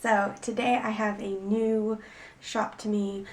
So today I have a new shop to me.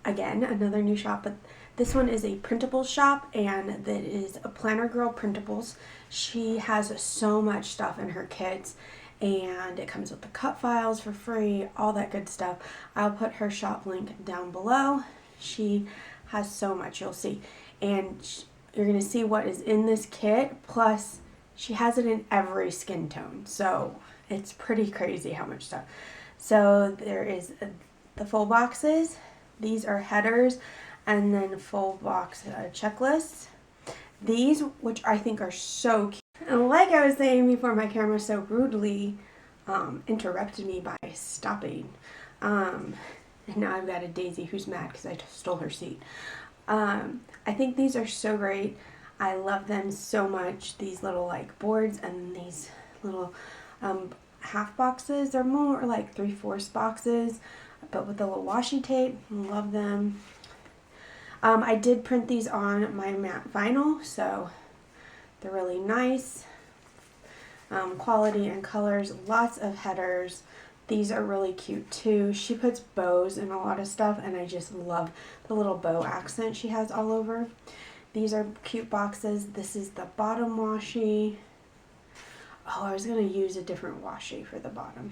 Again, another new shop, but this one is a printable shop, and that is a Planner Girl Printables. She has so much stuff in her kits, and it comes with the cut files for free, all that good stuff. I'll put her shop link down below. She has so much, you'll see. And you're going to see what is in this kit, plus she has it in every skin tone. So it's pretty crazy how much stuff. So there is the full boxes. These are headers, and then full box checklists. These, which I think are so cute. And like I was saying before, my camera so rudely interrupted me by stopping. And now I've got a Daisy who's mad because I stole her seat. I think these are so great. I love them so much. These little like boards and these little half boxes. They're more like 3/4 boxes, but with the little washi tape. Love them. I did print these on my matte vinyl, so they're really nice. Quality and colors, lots of headers. These are really cute too. She puts bows in a lot of stuff, and I just love the little bow accent she has all over. These are cute boxes. This is the bottom washi. Oh, I was going to use a different washi for the bottom.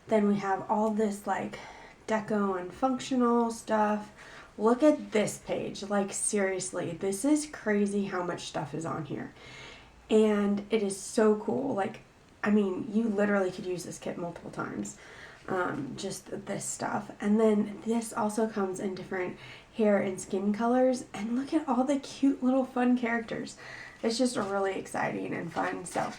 Then we have all this like deco and functional stuff. Look at this page. Like seriously, this is crazy how much stuff is on here. And it is so cool. Like, I mean, you literally could use this kit multiple times. Just this stuff. And then this also comes in different hair and skin colors. And look at all the cute little fun characters. It's just really exciting and fun. So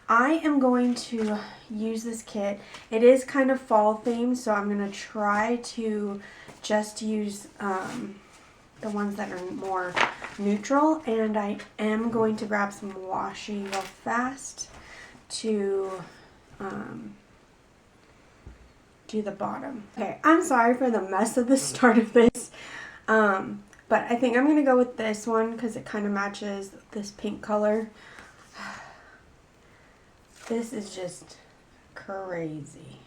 I am going to use this kit. It is kind of fall themed, so I'm going to try to just use the ones that are more neutral. And I am going to grab some washi real fast to do the bottom. Okay, I'm sorry for the mess of the start of this. But I think I'm going to go with this one because it kind of matches this pink color. This is just crazy.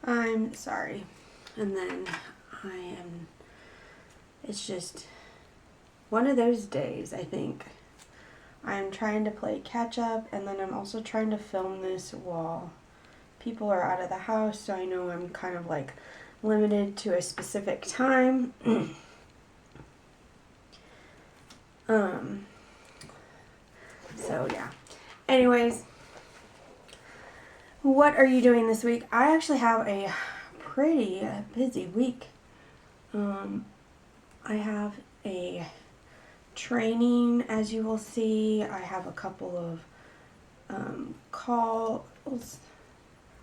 I'm sorry. And then it's just one of those days, I think. I'm trying to play catch up, and then I'm also trying to film this while people are out of the house, so I know I'm kind of like limited to a specific time. So yeah. Anyways, what are you doing this week? I actually have a pretty busy week. I have a training, as you will see. I have a couple of calls,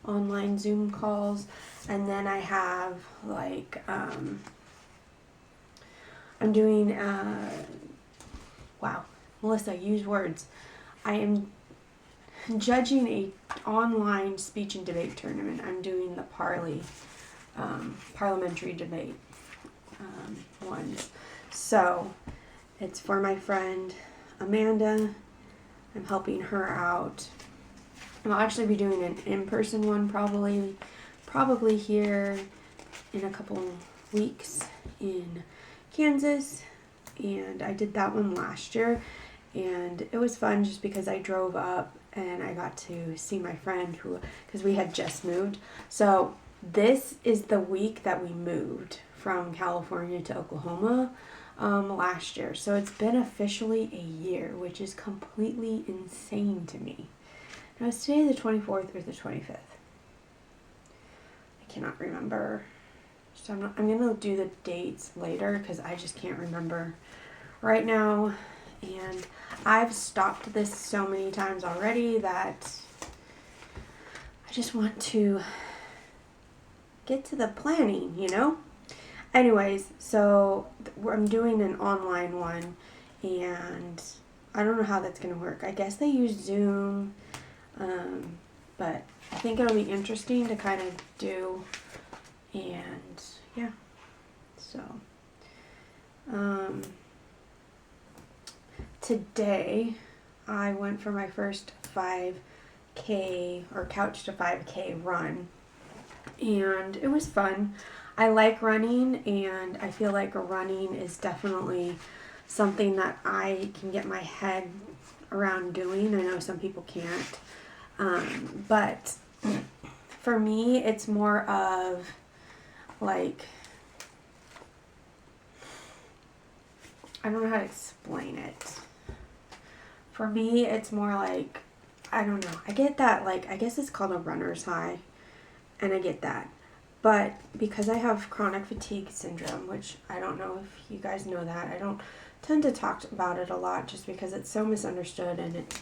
online Zoom calls, and then I have like I'm doing wow, Melissa, use words. I am judging a online speech and debate tournament. I'm doing the parliamentary debate ones. So it's for my friend Amanda. I'm helping her out. I'll actually be doing an in-person one probably here in a couple weeks in Kansas. And I did that one last year, and it was fun just because I drove up and I got to see my friend because we had just moved. So this is the week that we moved from California to Oklahoma last year. So it's been officially a year, which is completely insane to me. Now, is today the 24th or the 25th? I cannot remember. So I'm going to do the dates later because I just can't remember right now. And I've stopped this so many times already that I just want to get to the planning, you know? Anyways, so I'm doing an online one, and I don't know how that's going to work. I guess they use Zoom, but I think it'll be interesting to kind of do, and yeah, so today I went for my first 5K or Couch to 5K run, and it was fun. I like running, and I feel like running is definitely something that I can get my head around doing. I know some people can't, but for me, it's more of like, I don't know how to explain it. For me, it's more like, I don't know. I get that, like, I guess it's called a runner's high, and I get that. But because I have chronic fatigue syndrome, which I don't know if you guys know that, I don't tend to talk about it a lot just because it's so misunderstood, and it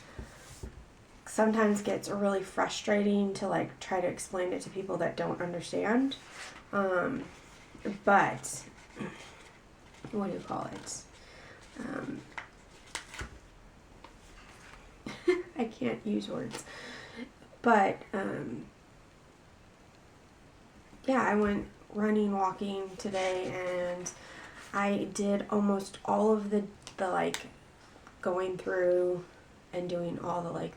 sometimes gets really frustrating to like try to explain it to people that don't understand. But what do you call it? I can't use words. But yeah, I went running, walking today, and I did almost all of the like going through and doing all the like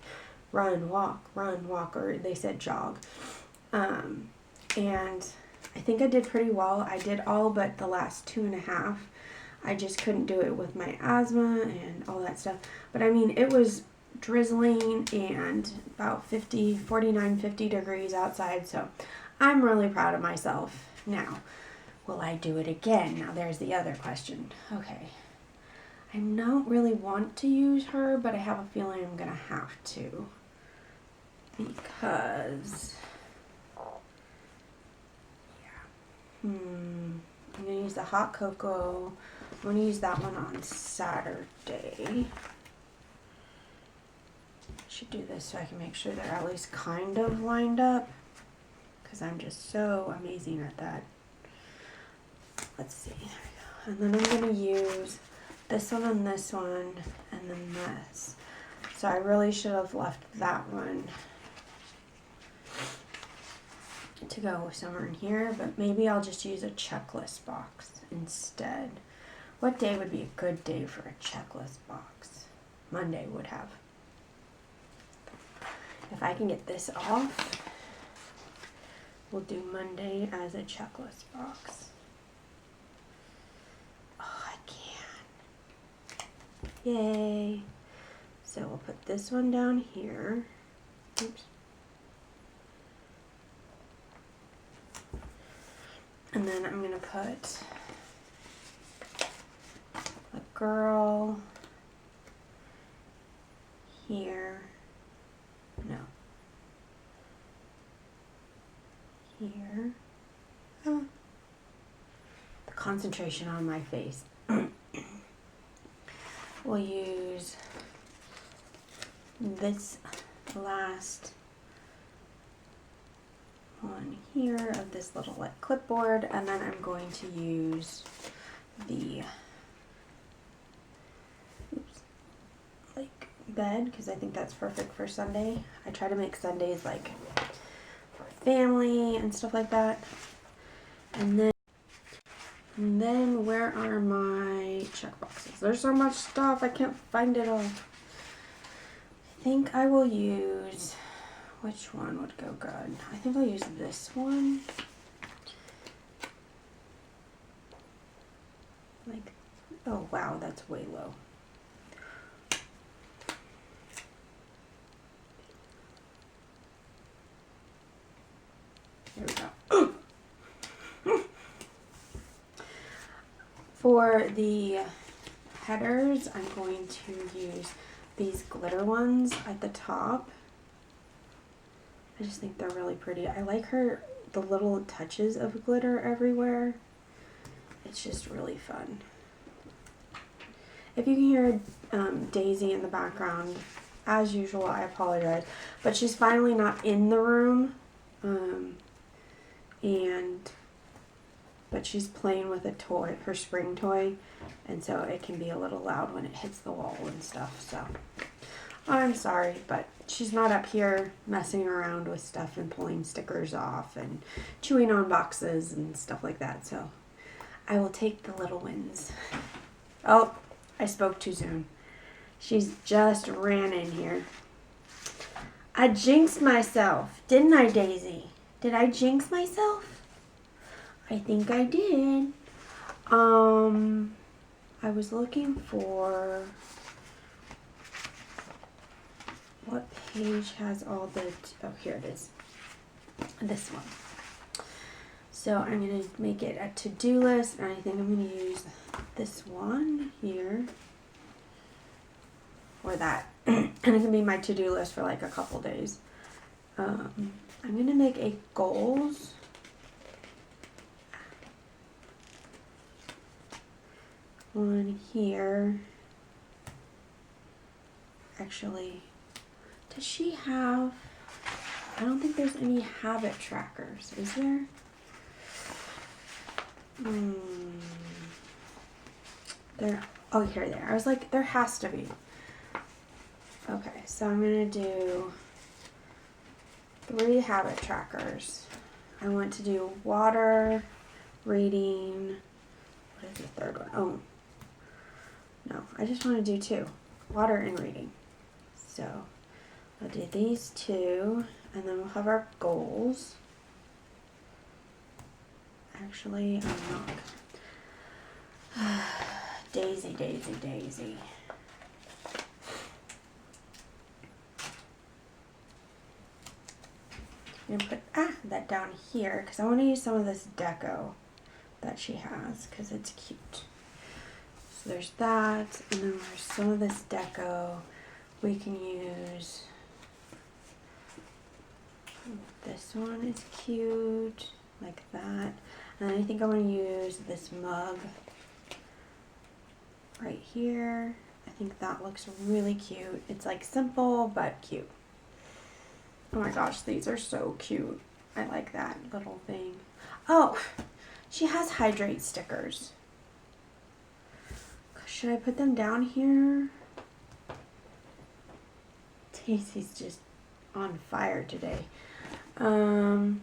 run, walk, or they said jog. And I think I did pretty well. I did all but the last 2.5. I just couldn't do it with my asthma and all that stuff. But I mean, it was drizzling and about 49, 50 degrees outside. So I'm really proud of myself. Now, will I do it again? Now there's the other question. Okay. I don't really want to use her, but I have a feeling I'm going to have to. Because, yeah. I'm going to use the hot cocoa. I'm going to use that one on Saturday. I should do this so I can make sure they're at least kind of lined up, because I'm just so amazing at that. Let's see. There we go. And then I'm going to use this one and this one, and then this. So I really should have left that one to go somewhere in here, but maybe I'll just use a checklist box instead. What day would be a good day for a checklist box? Monday would have. If I can get this off, we'll do Monday as a checklist box. Oh, I can. Yay. So we'll put this one down here. Oops. And then I'm going to put a girl here. No. Here. Oh. The concentration on my face. We'll use this last one here of this little like clipboard, and then I'm going to use the like bed, because I think that's perfect for Sunday. I try to make Sundays like for family and stuff like that. And then where are my check boxes? There's so much stuff, I can't find it all. I think I will use, which one would go good? I think I'll use this one. Like, oh wow, that's way low. There we go. For the headers, I'm going to use these glitter ones at the top. I just think they're really pretty. I like the little touches of glitter everywhere. It's just really fun. If you can hear Daisy in the background, as usual, I apologize. But she's finally not in the room. But she's playing with a toy, her spring toy, and so it can be a little loud when it hits the wall and stuff. So I'm sorry, but she's not up here messing around with stuff and pulling stickers off and chewing on boxes and stuff like that. So I will take the little wins. Oh, I spoke too soon. She's just ran in here. I jinxed myself, didn't I, Daisy? Did I jinx myself? I think I did. I was looking for what page has all the, oh, here it is. This one. So I'm going to make it a to-do list, and I think I'm going to use this one here for that. And it can be my to-do list for like a couple days. I'm going to make a goals. One here. Actually, does she have, I don't think there's any habit trackers, is there? There, oh, here they are. I was like, there has to be. Okay, so I'm going to do 3 habit trackers. I want to do water, reading, what is the third one? Oh, no, I just want to do 2, water and reading. So I'll do these 2, and then we'll have our goals. Actually, I'm not. Daisy, Daisy, Daisy. I'm going to put that down here because I want to use some of this deco that she has because it's cute. So there's that, and then there's some of this deco we can use. This one is cute, like that. And I think I'm going to use this mug right here. I think that looks really cute. It's like simple but cute. Oh my gosh, these are so cute. I like that little thing. Oh, she has hydrate stickers. Should I put them down here? Daisy's just on fire today. 1,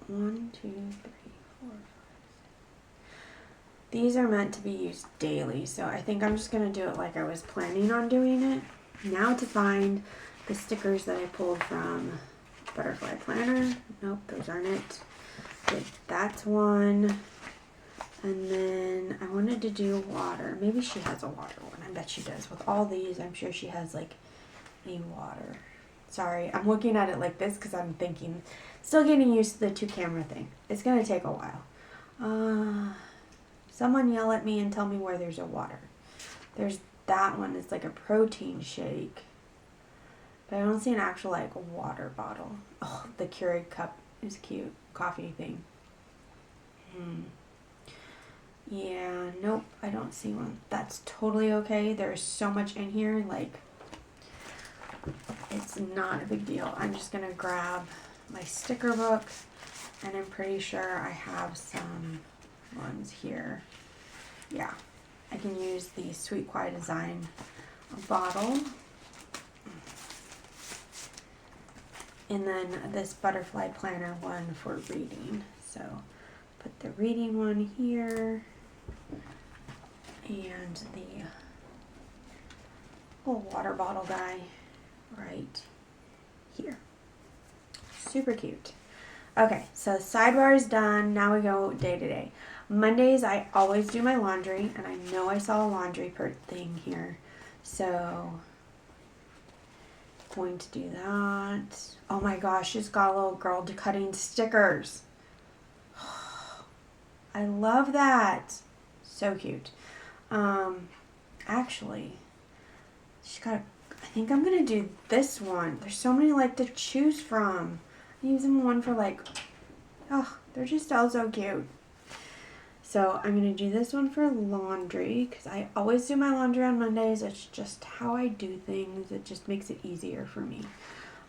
2, 3, 4, 5. These are meant to be used daily, so I think I'm just going to do it like I was planning on doing it. Now to find the stickers that I pulled from Butterfly Planner. Nope, those aren't it. Okay, that's one. And then I wanted to do water. Maybe she has a water one. I bet she does. With all these, I'm sure she has like a water. Sorry, I'm looking at it like this because I'm thinking, still getting used to the 2-camera thing. It's going to take a while. Someone yell at me and tell me where there's a water. There's that one. It's like a protein shake. But I don't see an actual like water bottle. Oh, the Keurig cup is cute. Coffee thing. Yeah, nope, I don't see one. That's totally okay. There's so much in here, like, it's not a big deal. I'm just gonna grab my sticker book, and I'm pretty sure I have some ones here. Yeah, I can use the Sweet Quiet Design bottle. And then this Butterfly Planner one for reading. So put the reading one here. And the little water bottle guy right here. Super cute. Okay, so sidebar is done. Now we go day to day. Mondays, I always do my laundry, and I know I saw a laundry thing here. So going to do that. Oh my gosh, she's got a little girl cutting stickers. I love that. So cute. Actually, she's got I think I'm gonna do this one. There's so many like to choose from. I'm using one for like, oh, they're just all so cute. So I'm gonna do this one for laundry because I always do my laundry on Mondays. It's just how I do things. It just makes it easier for me.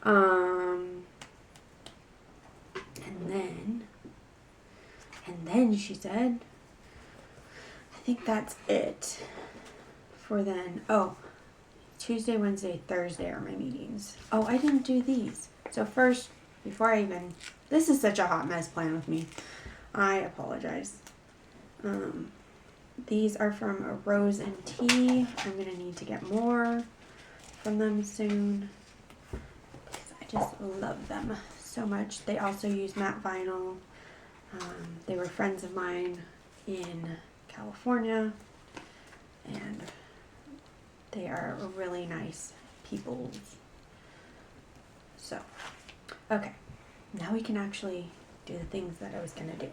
And then she said, I think that's it for then. Oh, Tuesday, Wednesday, Thursday are my meetings. Oh, I didn't do these. So first, before I even, this is such a hot mess plan with me. I apologize. These are from Rose and Tea. I'm going to need to get more from them soon. just love them so much. They also use matte vinyl. They were friends of mine in California, and they are really nice people. So, okay, now we can actually do the things that I was going to do.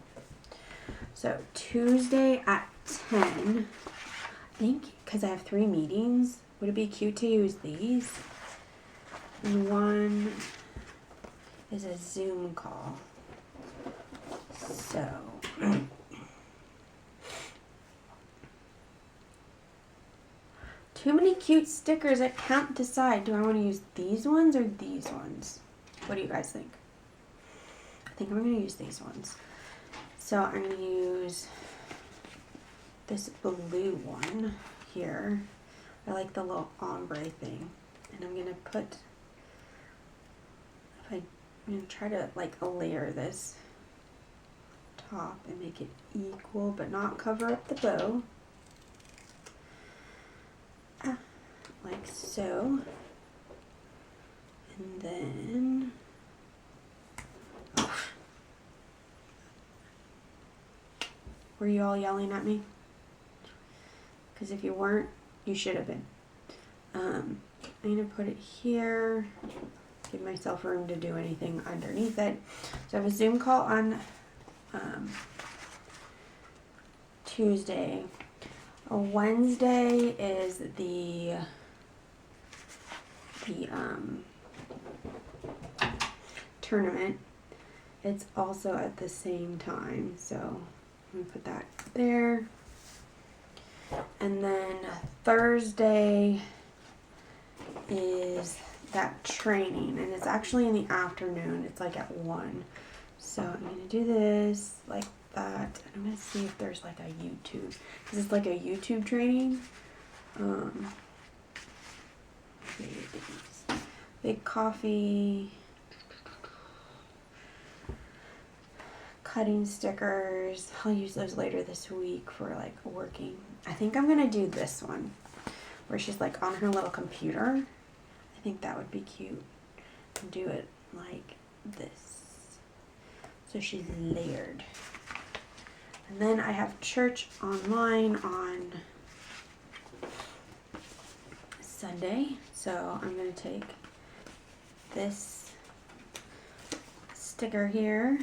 So, Tuesday at 10, I think, because I have 3 meetings, would it be cute to use these? And one is a Zoom call. So, too many cute stickers. I can't decide. Do I want to use these ones or these ones? What do you guys think? I think I'm going to use these ones. So I'm going to use this blue one here. I like the little ombre thing. And I'm going to put, I'm going to try to like layer this top and make it equal but not cover up the bow. Like so. And then were you all yelling at me? Because if you weren't, you should have been. I'm going to put it here, give myself room to do anything underneath it. So I have a Zoom call on Tuesday. Wednesday is the tournament. It's also at the same time, so I'm going to put that there. And then Thursday is that training, and it's actually in the afternoon. It's like at 1. So I'm going to do this like that. And I'm going to see if there's like a YouTube, because it's like a YouTube training. Big coffee, cutting stickers. I'll use those later this week for like working. I think I'm gonna do this one where she's like on her little computer. I think that would be cute. Do it like this, so she's layered. And then I have church online on Sunday, so I'm going to take this sticker here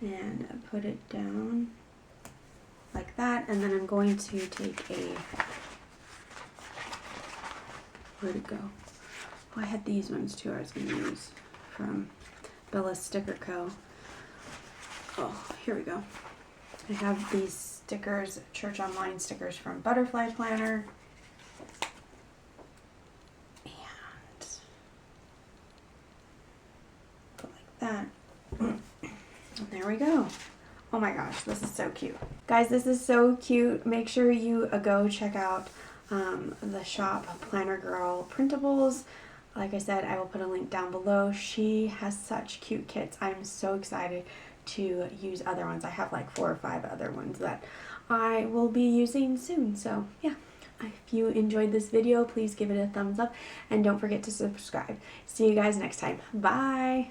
and put it down like that, and then I'm going to take a, where'd it go? Oh, I had these ones too I was going to use from Bella's Sticker Co. Oh, here we go. I have these stickers, church online stickers from Butterfly Planner. And go like that. And there we go. Oh my gosh, this is so cute. Guys, this is so cute. Make sure you go check out the shop, Planner Girl Printables. Like I said, I will put a link down below. She has such cute kits. I'm so excited to use other ones. I have like 4 or 5 other ones that I will be using soon. So yeah, if you enjoyed this video, please give it a thumbs up and don't forget to subscribe. See you guys next time. Bye.